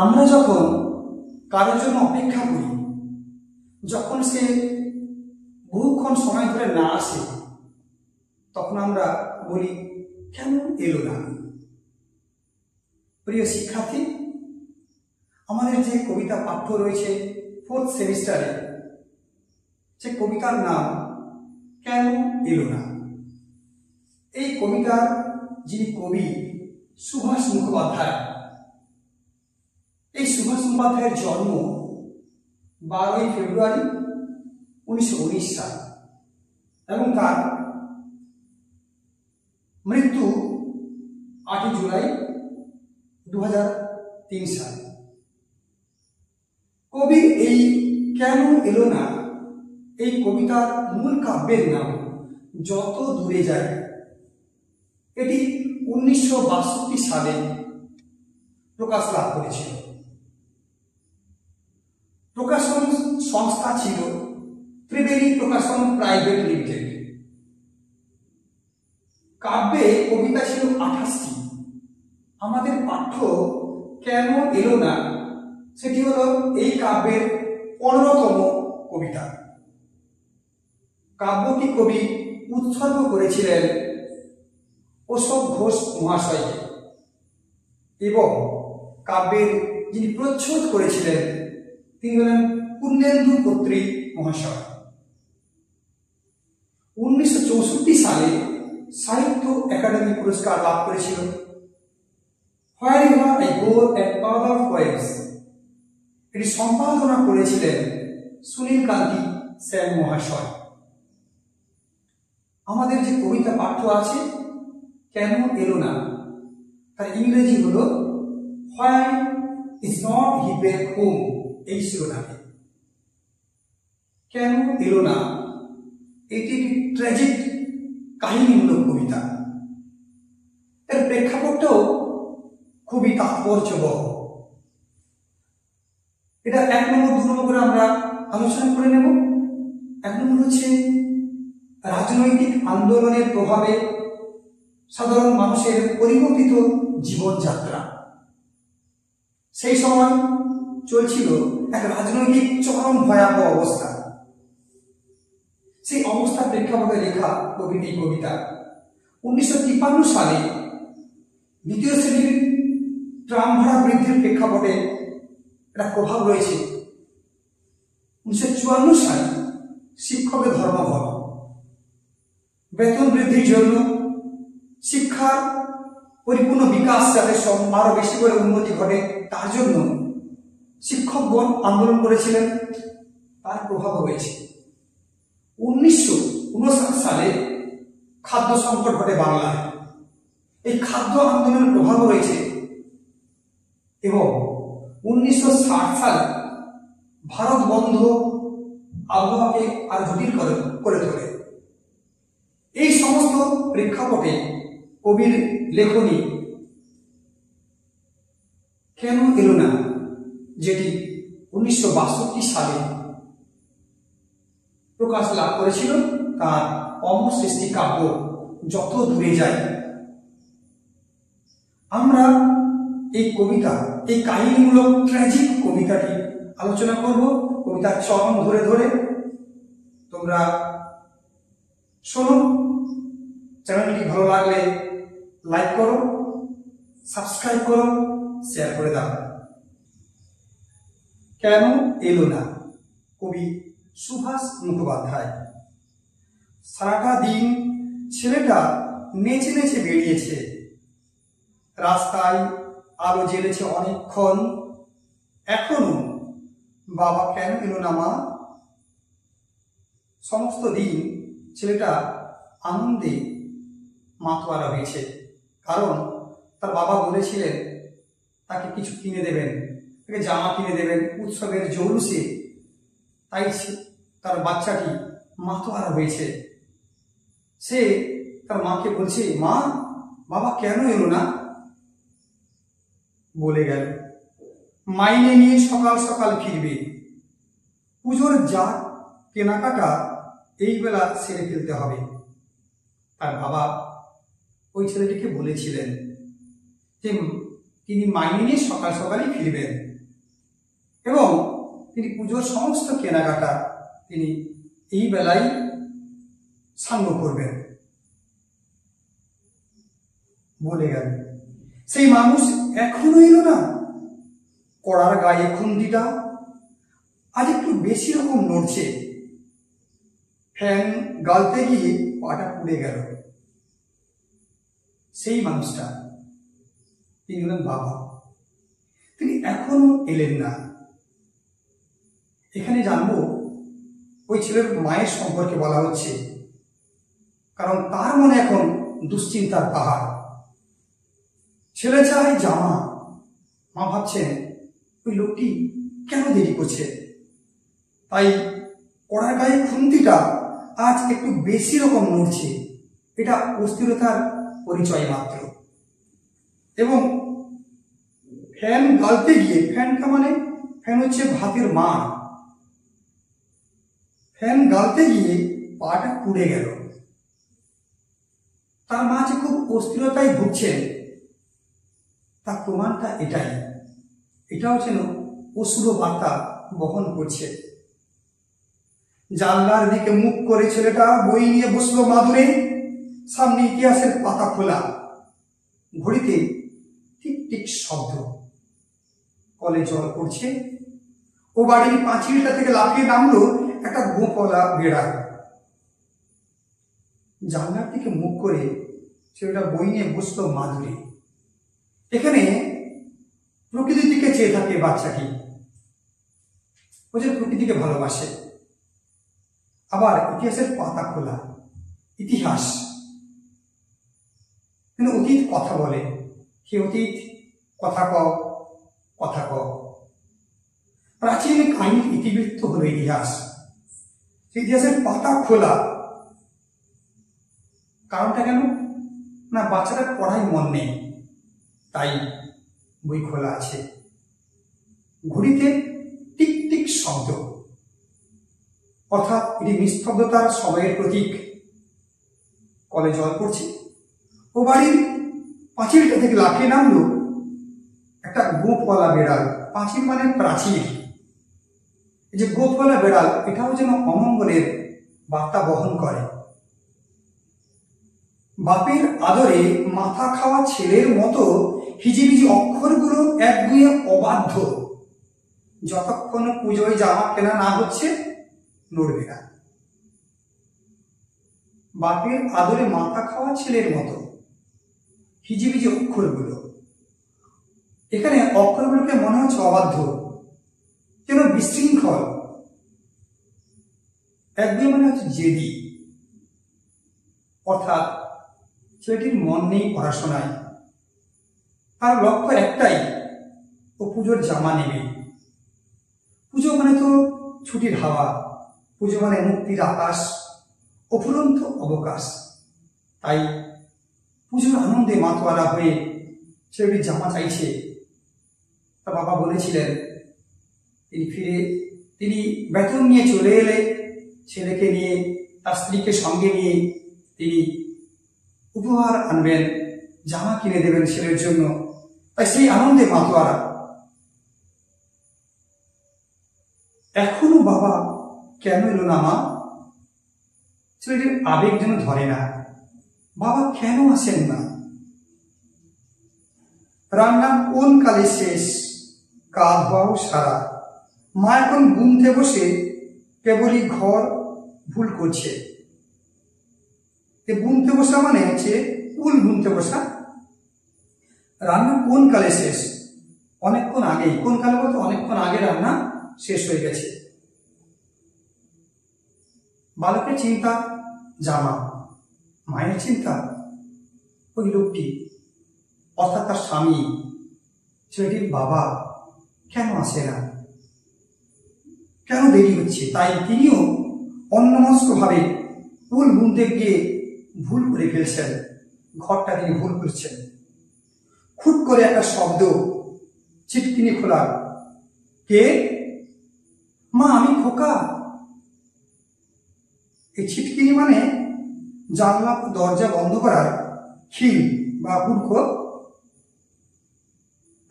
আমরা যখন কারোর জন্য অপেক্ষা করি, যখন সে বহুক্ষণ সময় ধরে না আসে, তখন আমরা বলি কেন এলো না। প্রিয় শিক্ষার্থী, আমাদের যে কবিতা পাঠ্য রয়েছে 4th সেমিস্টারে, সে কবিতার নাম কেন এলো না। এই কবিতার যিনি কবি সুভাষ মুখোপাধ্যায়, এই সুভাষ মুখোপাধ্যায়ের জন্ম 12ই ফেব্রুয়ারি 1919 সাল এবং তার মৃত্যু 8ই জুলাই 2003 সাল। কবির এই কেন এলো না এই কবিতার মূল কাব্যের নাম যত দূরে যায়। এটি 1962 সালে প্রকাশ লাভ করেছিল। প্রকাশন সংস্থা ছিল ত্রিবেণী প্রকাশন প্রাইভেট লিমিটেড। কাব্যে কবিতা ছিল 28টি। আমাদের পাঠ্য কেন এলো না সেটি হলো এই কাব্যের 15তম কবিতা। কাব্যটি কবি উৎসর্গ করেছিলেন অশোক ঘোষ মহাশয়কে এবং কাব্যের যিনি প্রচ্ছদ করেছিলেন তিনি হলেন পূর্ণেন্দু কর্তৃক মহাশয়। 1964 সালে সাহিত্য একাডেমি পুরস্কার লাভ করেছিল Wherever I Go and Other Poems। এটি সম্পাদনা করেছিলেন সুনীল কান্তি সেন মহাশয়। আমাদের যে কবিতা পাঠ্য আছে কেন এলো না, তার ইংরেজি হলো Why is not he back home। এই শিরোনামে কেন এলো না এটি একটি ট্র্যাজিক কাহিনীমূলক কবিতা। এর প্রেক্ষাপটটাও খুবই তাৎপর্যবহ। এটা 1 নম্বর 2 নম্বর করে আমরা আলোচনা করে নেব। 1 নম্বর হচ্ছে রাজনৈতিক আন্দোলনের প্রভাবে সাধারণ মানুষের পরিবর্তিত জীবনযাত্রা। সেই সময় চলছিল এক রাজনৈতিক চরম ভয়াবহ অবস্থা। সেই অবস্থার প্রেক্ষাপটে লেখা কবির এই কবিতা। 1953 সালে দ্বিতীয় শ্রেণীর ট্রাম ভাড়া বৃদ্ধির প্রেক্ষাপটে একটা প্রভাব রয়েছে। 1954 সালে শিক্ষকের ধর্মঘট, বেতন বৃদ্ধির জন্য, শিক্ষার পরিপূর্ণ বিকাশ যাতে আরো বেশি করে উন্নতি ঘটে তার জন্য শিক্ষকগণ আন্দোলন করেছিলেন, তার প্রভাব রয়েছে। 1959 সালে খাদ্য সংকট ঘটে বাংলায়, এই খাদ্য আন্দোলনের প্রভাব রয়েছে এবং 1960 সালে ভারত বন্ধ আবহাওয়াকে আর জটিল করে তোলে। এই সমস্ত প্রেক্ষাপটে কবির লেখনী কেন এলো না, যেটি 1962 সালে প্রকাশ লাভ করেছিল, তার অমর সৃষ্টি কাব্য যত দূরে যায়। আমরা এই কবিতা, এই কাহিনীমূলক ট্র্যাজিক কবিতাটি আলোচনা করব কবিতার চরণ ধরে ধরে। তোমরা শোনো। চ্যানেলটি ভালো লাগলে লাইক করো, সাবস্ক্রাইব করো, শেয়ার করে দাও। কেন এলো না, কবি সুভাষ মুখোপাধ্যায়। সারাটা দিন ছেলেটা নেচে নেচে বেরিয়েছে, রাস্তায় আলো জ্বেলেছে অনেকক্ষণ, এখনো বাবা কেন এলো না মা। সমস্ত দিন ছেলেটা আনন্দে মাতোয়ারা হয়েছে, কারণ তার বাবা বলেছিলেন তাকে কিছু কিনে দেবেন, তাকে জামা কিনে দেবেন উৎসবের জৌলুসে। তাই তার বাচ্চাটি মাতোয়ারা হয়েছে। সে তার মাকে বলছে, মা বাবা কেন এলো না। বলে গেল মাইনে নিয়ে সকাল সকাল ফিরবে, পুজোর যা কেনাকাটা এই বেলা সেরে ফেলতে হবে। তার বাবা ওই ছেলেটিকে বলেছিলেন যে তিনি মাইনে নিয়ে সকাল সকালই ফিরবেন এবং তিনি পুজোর সমস্ত কেনাকাটা তিনি এই বেলায় সাঙ্গ করবেন। বলে গেল সেই মানুষ এখনো এলো না। কড়ার গায়ে খুন্তিটা আজ একটু বেশি রকম নড়ছে। ফ্যান গালতে গিয়ে পাটা পুড়ে গেল। সেই মানুষটা তিনি হলেন বাবা। তিনি এখনো এলেন না। এখানে জানবো ওই ছেলের মায়ের সম্পর্কে বলা হচ্ছে, কারণ তার মনে এখন দুশ্চিন্তার পাহাড়। ছেলে চায় জামা, মা ভাবছেন ওই লোকটি কেন দেরি করছে। তাই কড়ার গায়ে খুন্তিটা আজ একটু বেশি রকম নড়ছে। এটা অস্থিরতার পরিচয় মাত্র। এবং ফ্যান গালতে গিয়ে, ফ্যানটা মানে ফ্যান হচ্ছে ভাতের মার, ফ্যান গালতে গিয়ে পাটা পুড়ে গেল। তার মা যে খুব অস্থিরতায় ভুগছেন তার প্রমাণটা এটাই। এটাও যেন অশুভ বার্তা বহন করছে। জানলার দিকে মুখ করে ছেলেটা বই নিয়ে বসলো মাদুরে। সামনে ইতিহাসের পাতা খোলা, ঘড়িতে টিক টিক শব্দ। কলে জল পড়ছে। ও বাড়ির পাঁচিলটা থেকে লাফিয়ে নামলো একটা গোপলা বেড়াল। জানলার দিকে মুখ করে ছেলেটা বই নিয়ে বসলো মাদুরে। এখানে প্রকৃতির দিকে চেয়ে থাকে বাচ্চাটি। ও যে প্রকৃতিকে ভালোবাসে। আবার ইতিহাসের পাতা খোলা, ইতিহাস কিন্তু অতীত কথা বলে। হে অতীত, কথা কও, কথা কও। প্রাচীন কাহিনীর ইতিবৃত্ত হলো ইতিহাস। ইতিহাসের পাতা খোলা, কারণটা কেন না, বাচ্চাটার পড়ায় মন নেই, তাই বই খোলা আছে। ঘড়িতে টিক টিক শব্দ, অর্থাৎ এটি নিস্তব্ধতার সময়ের প্রতীক। কলে জল পড়ছে। ও বাড়ির পাঁচিলটা থেকে লাফিয়ে নামলো একটা গোপওয়ালা বেড়াল। পাঁচিল মানে প্রাচীর। এই যে গোপওয়ালা বেড়াল, এটাও যেন অমঙ্গলের বার্তা বহন করে। বাপের আদরে মাথা খাওয়া ছেলের মতো হিজিবিজি অক্ষরগুলো একগুঁয়ে অবাধ্য। যতক্ষণ পুজোয় জামা কেনা না হচ্ছে নড়বে না। বাপের আদরে মাথা খাওয়া ছেলের মতো হিজিবিজি অক্ষরগুলো। এখানে অক্ষরগুলোকে মনে হচ্ছে অবাধ্য, যেন বিশৃঙ্খল। একগুঁয়ে মনে হচ্ছে জেদি। অর্থাৎ ছেলেটির মন নেই পড়াশোনায়। তার লক্ষ্য একটাই, ও পুজোর জামা নেবে। পুজো মানে তো ছুটির হাওয়া, পুজো মানে মুক্তির আকাশ, অফুরন্ত অবকাশ। তাই পুজোর আনন্দে মাতোয়ারা হয়ে ছেলেটি জামা চাইছে। তার বাবা বলেছিলেন তিনি বেতন নিয়ে চলে এলে ছেলেকে নিয়ে, তার স্ত্রীকে সঙ্গে নিয়ে তিনি উপহার আনবেন, জামা কিনে দেবেন ছেলের জন্য। তাই সেই আনন্দে মাতোয়ারা। এখনো বাবা কেন এলো না মা? ছেলেটির আবেগ যেন ধরে না। বাবা কেন আসেন না? রান্না কোন কালে শেষ, গা ধোয়াও সারা। মা এখন বুনতে বসে কেবলই ঘর ভুল করছে। বুনতে বসা মানে হচ্ছে উল বুনতে বসা। রান্না কোন কালে শেষ, অনেকক্ষণ আগেই। কোন কালে বলতে অনেকক্ষণ আগে রান্না শেষ হয়ে গেছে। বালকের চিন্তা জামা, মায়ের চিন্তা ওই লোকটি, অর্থাৎ তার স্বামী। ছেলেটির বাবা কেন আসে না, কেন দেরি হচ্ছে? তাই তিনিও অন্যমনস্কভাবে উল বুনতে গিয়ে ভুল করে ফেলছেন। ঘরটা তিনি ভুল করছেন। খুট করে একটা শব্দ, ছিটকিনি খোলা। কে? মা, আমি খোকা। এই ছিটকিনি মানে জানলা, দরজা বন্ধ করার খিল বা হুড়কো।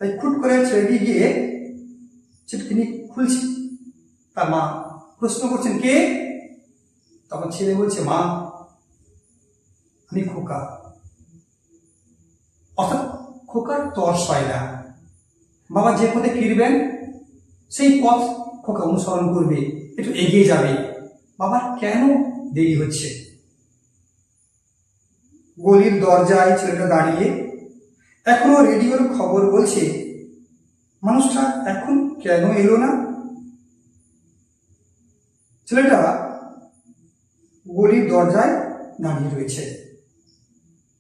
তাই খুট করে ছেলেটি গিয়ে চিটকিনি খুলছে। তার মা প্রশ্ন করছেন, কে? তখন ছেলে বলছে, মা আমি খোকা। অর্থাৎ খোকার তর্স হয় না, বাবা যে পথে ফিরবেন সেই পথ খোকা অনুসরণ করবে, একটু এগিয়ে যাবে, বাবার কেন দেরি হচ্ছে। গলির দরজায় ছেলেটা দাঁড়িয়ে এখনো রেডিওর খবর বলছে, মানুষটা এখন কেন এলো না। ছেলেটা গলির দরজায় দাঁড়িয়ে রয়েছে,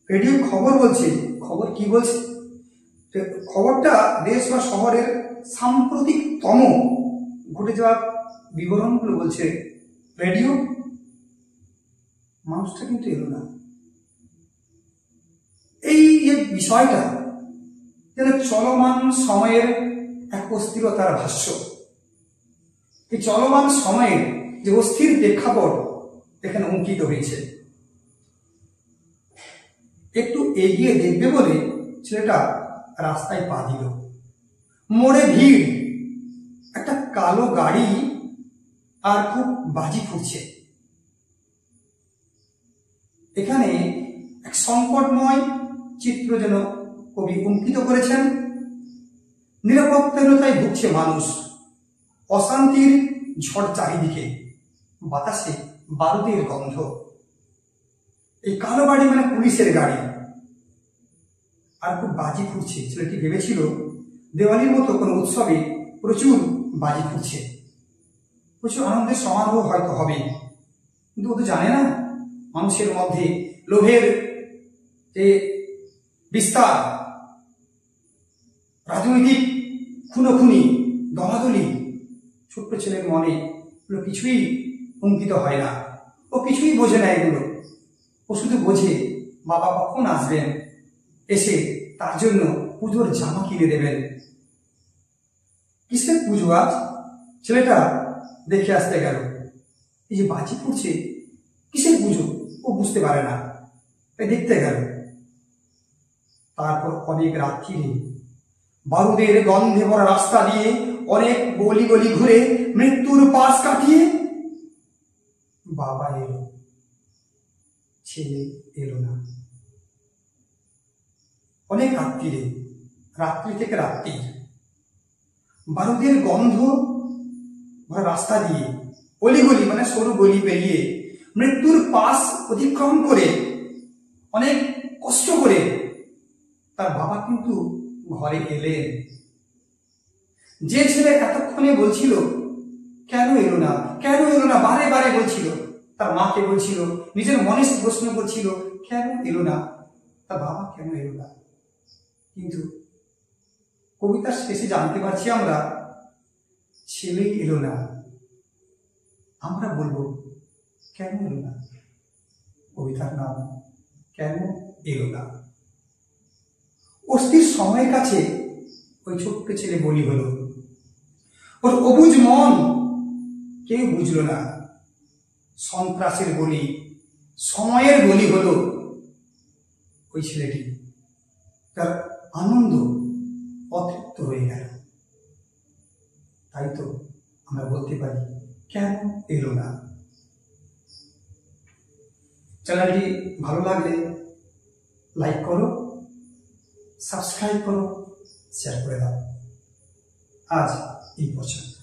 রেডিও খবর বলছে। খবর কি বলছে? খবরটা দেশ বা শহরের সাম্প্রতিকতম ঘটে যাওয়া বিবরণগুলো বলছে। রেডিও, মানুষটা কিন্তু এলো না। এই যে বিষয়টা যেন চলমান সময়ের এক অস্থিরতার ভাষ্য। এই চলমান সময়ের যে অস্থির প্রেক্ষাপট এখানে অঙ্কিত হয়েছে। একটু এগিয়ে দেখবে বলে ছেলেটা রাস্তায় পা দিল। মোড়ে ভিড়, একটা কালো গাড়ি আর খুব বাজি ফুটছে। এখানে এক সংকটময় চিত্র যেন কবি অঙ্কিত করেছেন। নিরাপত্তাহীনতায় ভুগছে মানুষ, অশান্তির ঝড় চারিদিকে, বাতাসে বারুদের গন্ধ। এই কালো গাড়ি মানে পুলিশের গাড়ি, আর খুব বাজি ফুটছে। ছেলেটি ভেবেছিল দেওয়ালির মতো কোনো উৎসবে প্রচুর বাজি ফুটছে, প্রচুর আনন্দের সমারোহ হয়তো হবে, কিন্তু ও তো জানে না মানুষের মধ্যে লোভের যে বিস্তার, রাজনৈতিক খুনোখুনি, দলাদলি। ছোট্ট ছেলের মনে এগুলো কিছুই অঙ্কিত হয় না, ও কিছুই বোঝে না এগুলো। ও শুধু বোঝে বাবা কখন আসবেন, এসে তার জন্য পুজোর জামা কিনে দেবেন। কিসের পুজো আজ? ছেলেটা দেখে আসতে গেল। এই যে বাজি ফুটছে, কিসের পুজো ও বুঝতে পারে না, তাই দেখতে গেল। তারপর অনেক রাত্রিরে বারুদের গন্ধে ভরা রাস্তা দিয়ে অনেক গলি গলি ঘুরে মৃত্যুর পাশ কাটিয়ে বাবা এলো, ছেলে এলো না। অনেক রাত্রিরে, রাত্রি থেকে রাত্রি, বারুদের গন্ধ ভরা রাস্তা দিয়ে অলিগলি মানে সরু গলি পেরিয়ে মৃত্যুর পাশ অতিক্রম করে অনেক কষ্ট করে তার বাবা কিন্তু ঘরে এলেন। যে ছেলে এতক্ষণে বলছিল কেন এলো না, কেন এলো না, বারে বারে বলছিল, তার মাকে বলছিল, নিজের মনে প্রশ্ন করছিল কেন এলো না, তার বাবা কেন এলো না। কিন্তু কবিতার শেষে জানতে পারছি আমরা, ছেলেই এলো না। আমরা বলবো কেন এলো না? কবিতার নাম কেন এলো না। অস্থির সময়ের কাছে ওই ছোট্ট ছেলে বলি হলো, ওর অবুঝ মন কেউ বুঝলো না। সন্ত্রাসের বলি, সময়ের বলি হলো ওই ছেলেটি, তার আনন্দ অতৃপ্ত হয়ে গেল। তাই তো আমরা বলতে পারি কেন এলো না। চ্যানেলটি ভালো লাগলে লাইক করো, সাবস্ক্রাইব করো, শেয়ার করে দাও। আজ এই পর্যন্ত।